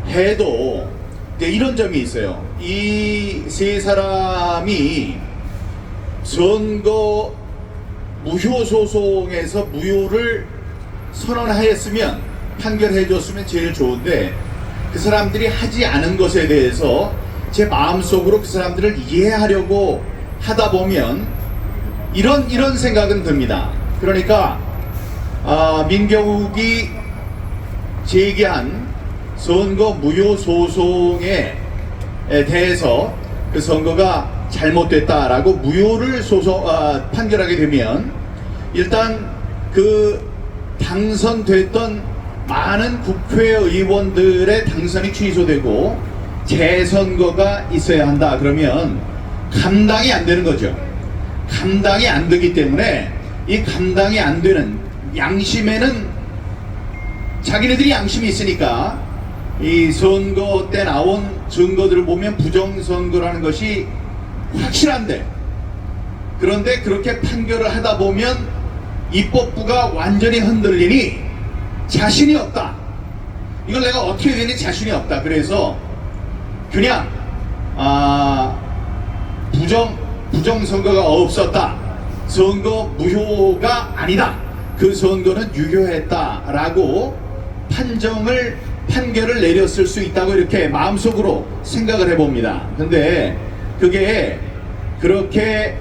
해도 이런 점이 있어요. 이 세 사람이 선거 무효 소송에서 무효를 선언하였으면, 판결해줬으면 제일 좋은데, 그 사람들이 하지 않은 것에 대해서 제 마음속으로 그 사람들을 이해하려고 하다 보면 이런 생각은 듭니다. 그러니까 민경욱이 제기한 선거 무효 소송에 대해서 그 선거가 잘못됐다라고 무효를 판결하게 되면, 일단 그 당선됐던 많은 국회의원들의 당선이 취소되고 재선거가 있어야 한다. 그러면 감당이 안 되는 거죠. 감당이 안 되기 때문에 이 감당이 안 되는 양심에는, 자기네들이 양심이 있으니까 이 선거 때 나온 증거들을 보면 부정선거라는 것이 확실한데, 그런데 그렇게 판결을 하다 보면 입법부가 완전히 흔들리니 자신이 없다. 이걸 내가 어떻게 되니 자신이 없다. 그래서 그냥 부정선거가 없었다. 선거 무효가 아니다. 그 선거는 유효했다라고 판결을 내렸을 수 있다고 이렇게 마음속으로 생각을 해봅니다. 근데 그게 그렇게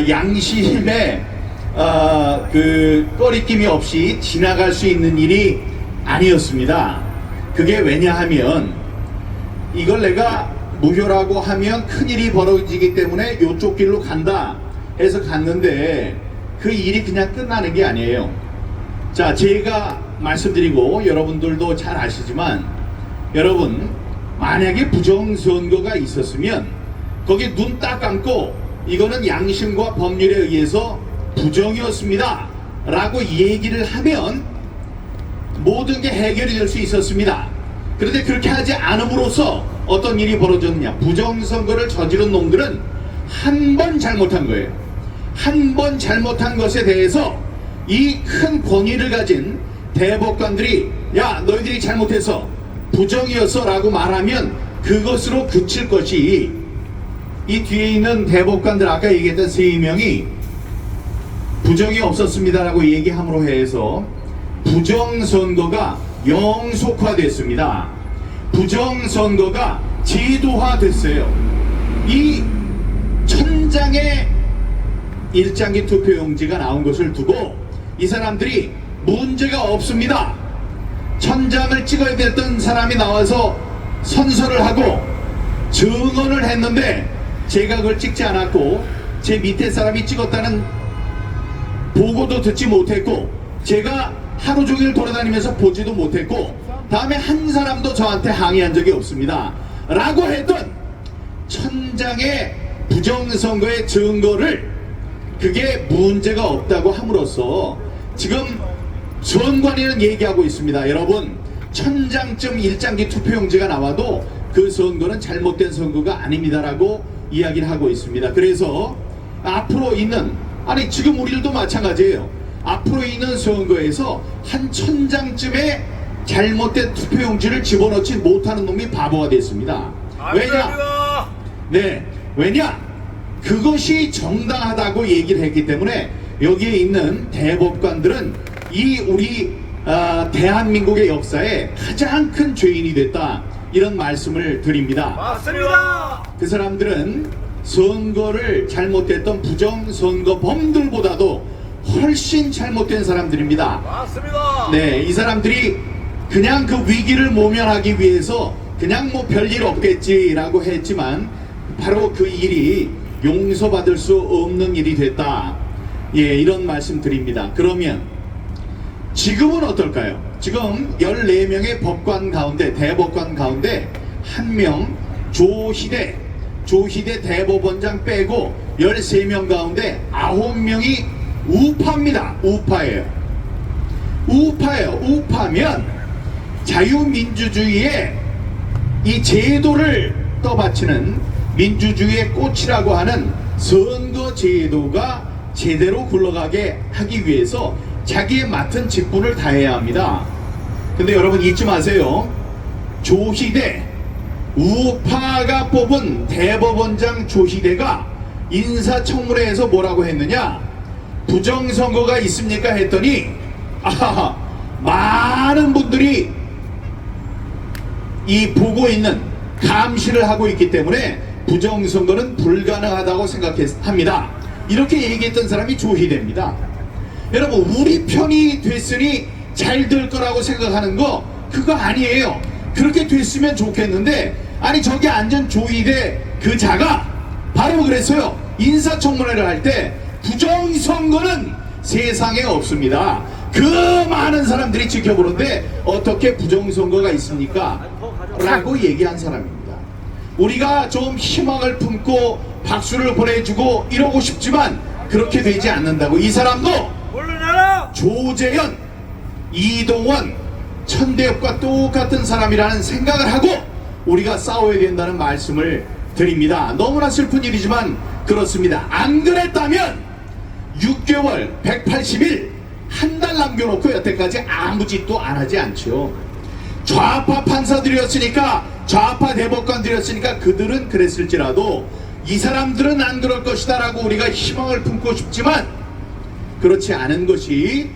양심에 그 꺼리낌이 없이 지나갈 수 있는 일이 아니었습니다. 그게 왜냐하면, 이걸 내가 무효라고 하면 큰일이 벌어지기 때문에 이쪽 길로 간다 해서 갔는데, 그 일이 그냥 끝나는 게 아니에요. 자, 제가 말씀드리고 여러분들도 잘 아시지만, 여러분 만약에 부정선거가 있었으면 거기에 눈 딱 감고 이거는 양심과 법률에 의해서 부정이었습니다 라고 얘기를 하면 모든 게 해결이 될 수 있었습니다. 그런데 그렇게 하지 않음으로써 어떤 일이 벌어졌느냐, 부정선거를 저지른 놈들은 한 번 잘못한 거예요. 한 번 잘못한 것에 대해서 이 큰 권위를 가진 대법관들이 야, 너희들이 잘못해서 부정이었어 라고 말하면 그것으로 그칠 것이, 이 뒤에 있는 대법관들, 아까 얘기했던 3명이 부정이 없었습니다 라고 얘기함으로 해서 부정선거가 영속화됐습니다. 부정선거가 제도화됐어요. 이 1000장의 일장기 투표용지가 나온 것을 두고 이 사람들이 문제가 없습니다, 1000장을 찍어야 됐던 사람이 나와서 선서를 하고 증언을 했는데 제가 그걸 찍지 않았고 제 밑에 사람이 찍었다는 보고도 듣지 못했고 제가 하루 종일 돌아다니면서 보지도 못했고 다음에 한 사람도 저한테 항의한 적이 없습니다 라고 했던 1000장의 부정선거의 증거를, 그게 문제가 없다고 함으로써 지금 선관위는 얘기하고 있습니다. 여러분, 1000장쯤 일장기 투표용지가 나와도 그 선거는 잘못된 선거가 아닙니다라고 이야기를 하고 있습니다. 그래서 앞으로 있는, 아니 지금 우리들도 마찬가지예요. 앞으로 있는 선거에서 한 1000장쯤의 잘못된 투표용지를 집어넣지 못하는 놈이 바보가 됐습니다. 왜냐? 네, 왜냐? 그것이 정당하다고 얘기를 했기 때문에 여기에 있는 대법관들은 이 우리 대한민국의 역사에 가장 큰 죄인이 됐다, 이런 말씀을 드립니다. 맞습니다. 그 사람들은 선거를 잘못했던 부정선거범들보다도 훨씬 잘못된 사람들입니다. 맞습니다. 네, 이 사람들이 그냥 그 위기를 모면하기 위해서 그냥 뭐 별일 없겠지라고 했지만 바로 그 일이 용서받을 수 없는 일이 됐다. 예, 이런 말씀 드립니다. 그러면 지금은 어떨까요? 지금 14명의 법관 가운데, 대법관 가운데 한 명, 조희대 대법원장 빼고 13명 가운데 9명이 우파입니다. 우파예요. 우파면 자유민주주의의 이 제도를 떠받치는 민주주의의 꽃이라고 하는 선거제도가 제대로 굴러가게 하기 위해서 자기의 맡은 직분을 다해야 합니다. 근데 여러분 잊지 마세요. 조희대, 우파가 뽑은 대법원장 조희대가 인사청문회에서 뭐라고 했느냐? 부정선거가 있습니까? 했더니 아하, 많은 분들이 이 보고 있는 감시를 하고 있기 때문에 부정선거는 불가능하다고 생각합니다. 이렇게 얘기했던 사람이 조희대입니다. 여러분, 우리 편이 됐으니 잘 될 거라고 생각하는 거 그거 아니에요. 그렇게 됐으면 좋겠는데, 아니 저기 앉은 조희대 그 자가 바로 그랬어요. 인사청문회를 할 때 부정선거는 세상에 없습니다. 그 많은 사람들이 지켜보는데 어떻게 부정선거가 있습니까? 라고 얘기한 사람입니다. 우리가 좀 희망을 품고 박수를 보내주고 이러고 싶지만 그렇게 되지 않는다고. 이 사람도 물러나라. 조재현, 이동원, 천대엽과 똑같은 사람이라는 생각을 하고 우리가 싸워야 된다는 말씀을 드립니다. 너무나 슬픈 일이지만 그렇습니다. 안 그랬다면 6개월, 180일, 한 달 남겨놓고 여태까지 아무 짓도 안 하지 않죠. 좌파 판사들이었으니까, 좌파 대법관들이었으니까 그들은 그랬을지라도 이 사람들은 안 그럴 것이다 라고 우리가 희망을 품고 싶지만 그렇지 않은 것이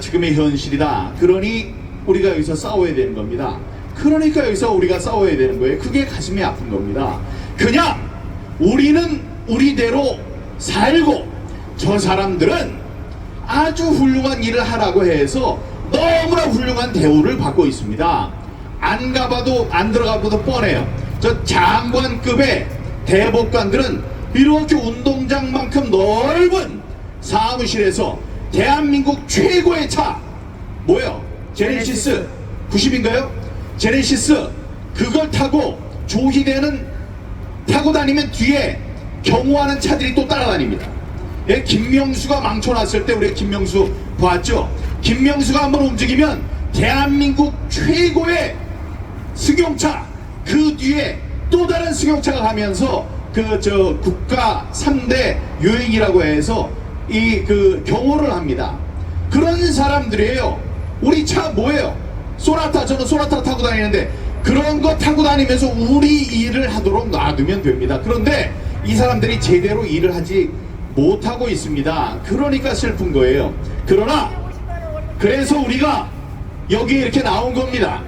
지금의 현실이다. 그러니 우리가 여기서 싸워야 되는 겁니다. 그러니까 여기서 우리가 싸워야 되는 거예요. 그게 가슴이 아픈 겁니다. 그냥 우리는 우리대로 살고 저 사람들은 아주 훌륭한 일을 하라고 해서 너무나 훌륭한 대우를 받고 있습니다. 안 가봐도 안 들어가봐도 뻔해요. 저 장관급의 대법관들은 이렇게 운동장만큼 넓은 사무실에서 대한민국 최고의 차 뭐예요? 제네시스 90인가요? 제네시스 그걸 타고 조희대는 타고 다니면 뒤에 경호하는 차들이 또 따라다닙니다. 예, 김명수가 망쳐놨을 때 우리 김명수 봤죠? 김명수가 한번 움직이면 대한민국 최고의 승용차 그 뒤에 또 다른 승용차가 가면서 국가 3대 요행이라고 해서 경호를 합니다. 그런 사람들이에요. 우리 차 뭐예요? 소나타, 저는 소나타 타고 다니는데 그런 거 타고 다니면서 우리 일을 하도록 놔두면 됩니다. 그런데 이 사람들이 제대로 일을 하지 못하고 있습니다. 그러니까 슬픈 거예요. 그러나 그래서 우리가 여기에 이렇게 나온 겁니다.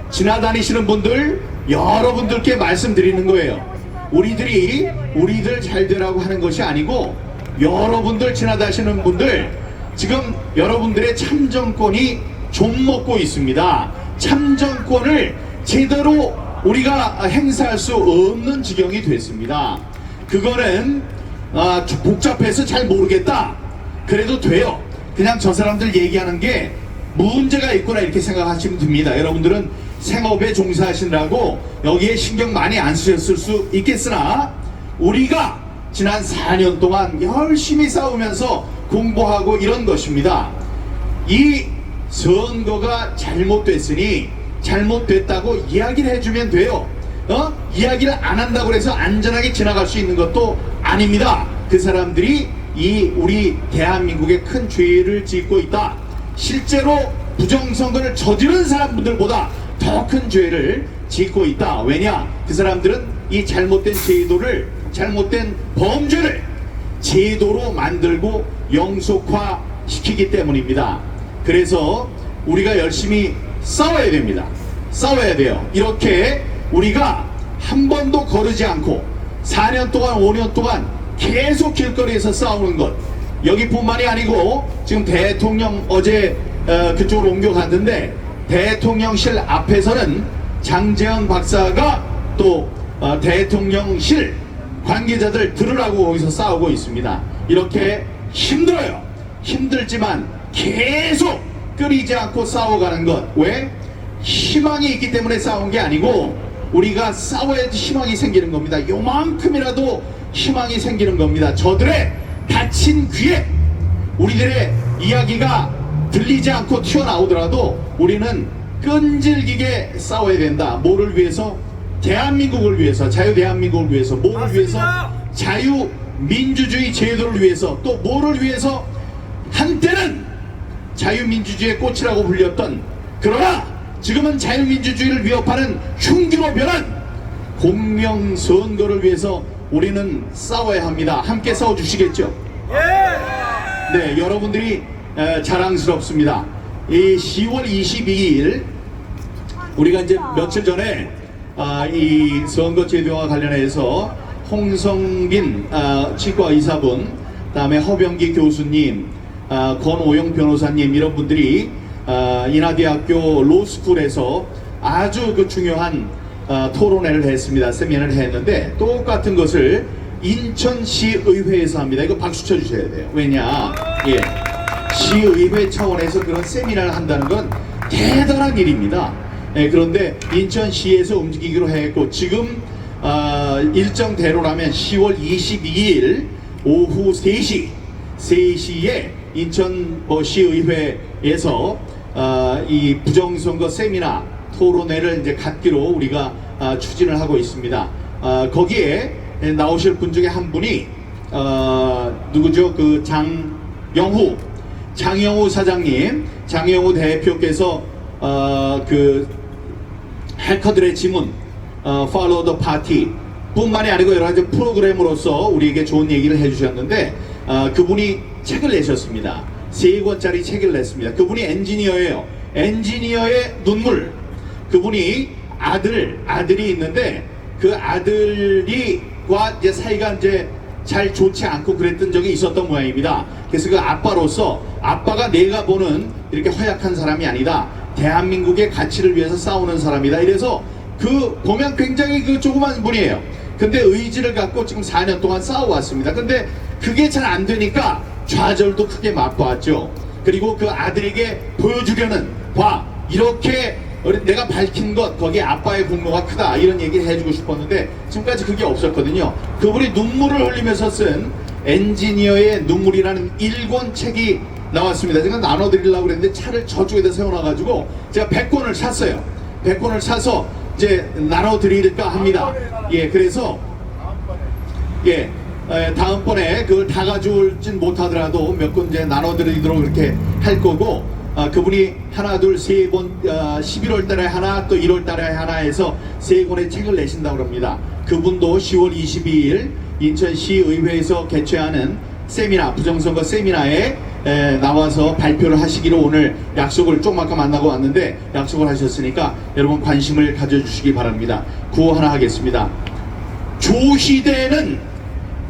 지나다니시는 분들 여러분들께 말씀드리는 거예요. 우리들 잘 되라고 하는 것이 아니고 여러분들 지나다니시는 분들 지금 여러분들의 참정권이 좀 먹고 있습니다. 참정권을 제대로 우리가 행사할 수 없는 지경이 됐습니다. 그거는 복잡해서 잘 모르겠다. 그래도 돼요. 그냥 저 사람들 얘기하는 게 문제가 있구나 이렇게 생각하시면 됩니다. 여러분들은 생업에 종사하시느라고 여기에 신경 많이 안 쓰셨을 수 있겠으나 우리가 지난 4년 동안 열심히 싸우면서 공부하고 이런 것입니다. 이 선거가 잘못됐으니 잘못됐다고 이야기를 해주면 돼요. 이야기를 안 한다고 해서 안전하게 지나갈 수 있는 것도 아닙니다. 그 사람들이 우리 대한민국에 큰 죄를 짓고 있다. 실제로 부정선거를 저지른 사람들보다 더 큰 죄를 짓고 있다. 왜냐? 그 사람들은 이 잘못된 제도를, 잘못된 범죄를 제도로 만들고 영속화시키기 때문입니다. 그래서 우리가 열심히 싸워야 됩니다. 싸워야 돼요. 이렇게 우리가 한 번도 거르지 않고 4년 동안 5년 동안 계속 길거리에서 싸우는 것, 여기뿐만이 아니고 지금 대통령 어제 그쪽으로 옮겨갔는데 대통령실 앞에서는 장제원 박사가 또 대통령실 관계자들 들으라고 거기서 싸우고 있습니다. 이렇게 힘들어요. 힘들지만 계속 끊이지 않고 싸워가는 것. 왜? 희망이 있기 때문에 싸운 게 아니고 우리가 싸워야지 희망이 생기는 겁니다. 요만큼이라도 희망이 생기는 겁니다. 저들의 닫힌 귀에 우리들의 이야기가 들리지 않고 튀어나오더라도 우리는 끈질기게 싸워야 된다. 뭐를 위해서? 대한민국을 위해서, 자유 대한민국을 위해서, 뭐를 위해서? 자유민주주의 제도를 위해서, 또 뭐를 위해서? 한때는 자유민주주의의 꽃이라고 불렸던, 그러나 지금은 자유민주주의를 위협하는 흉기로 변한 공명선거를 위해서 우리는 싸워야 합니다. 함께 싸워주시겠죠? 네, 여러분들이 자랑스럽습니다. 이 10월 22일 우리가 이제 며칠 전에 이 선거제도와 관련해서 홍성빈 치과의사분, 그다음에 허병기 교수님, 권오영 변호사님 이런 분들이 인하대학교 로스쿨에서 아주 그 중요한 토론회를 했습니다. 세미나를 했는데 똑같은 것을 인천시의회에서 합니다. 이거 박수 쳐주셔야 돼요. 왜냐? 예. 시의회 차원에서 그런 세미나를 한다는 건 대단한 일입니다. 예, 그런데 인천시에서 움직이기로 했고 지금 일정대로라면 10월 22일 오후 3시에 인천 시의회에서 이 부정선거 세미나 토론회를 이제 갖기로 우리가 추진을 하고 있습니다. 거기에 나오실 분 중에 한 분이 누구죠? 그 장영후 사장님, 장영후 대표께서 그 해커들의 지문, Follow the Party 뿐만이 아니고 여러 가지 프로그램으로서 우리에게 좋은 얘기를 해주셨는데 그분이 책을 내셨습니다. 3권짜리 책을 냈습니다. 그분이 엔지니어예요. 엔지니어의 눈물. 그분이 아들이 있는데 그 아들과 이제 사이가 이제 잘 좋지 않고 그랬던 적이 있었던 모양입니다. 그래서 그 아빠로서 아빠가 내가 보는 이렇게 허약한 사람이 아니다. 대한민국의 가치를 위해서 싸우는 사람이다. 이래서 그 보면 굉장히 그 조그만 분이에요. 근데 의지를 갖고 지금 4년 동안 싸워왔습니다. 근데 그게 잘 안 되니까 좌절도 크게 맛보았죠. 그리고 그 아들에게 보여주려는 이렇게 내가 밝힌 것 거기에 아빠의 공로가 크다 이런 얘기를 해주고 싶었는데 지금까지 그게 없었거든요. 그분이 눈물을 흘리면서 쓴 엔지니어의 눈물이라는 1권 책이 나왔습니다. 제가 나눠드리려고 그랬는데 차를 저쪽에다 세워놔가지고 제가 100권을 샀어요. 100권을 사서 이제 나눠드릴까 합니다. 예, 그래서 예, 다음번에 그걸 다 가져올진 못하더라도 몇 권 이제 나눠드리도록 이렇게 할 거고 그분이 하나 둘 세 번 11월 달에 하나 또 1월 달에 하나 해서 3권의 책을 내신다고 합니다. 그분도 10월 22일 인천시의회에서 개최하는 세미나 부정선거 세미나에 나와서 발표를 하시기로 오늘 약속을 조금 아까 만나고 왔는데 약속을 하셨으니까 여러분 관심을 가져주시기 바랍니다. 구호 하나 하겠습니다. 조희대는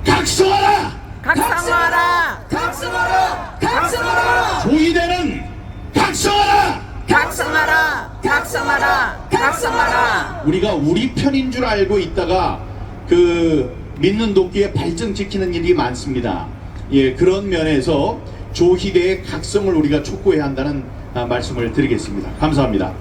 각성하라! 각성하라! 각성하라! 각성하라! 조희대는 각성하라! 각성하라! 각성하라! 각성하라! 우리가 우리 편인 줄 알고 있다가 그 믿는 도끼에 발등 지키는 일이 많습니다. 예, 그런 면에서 조희대의 각성을 우리가 촉구해야 한다는 말씀을 드리겠습니다. 감사합니다.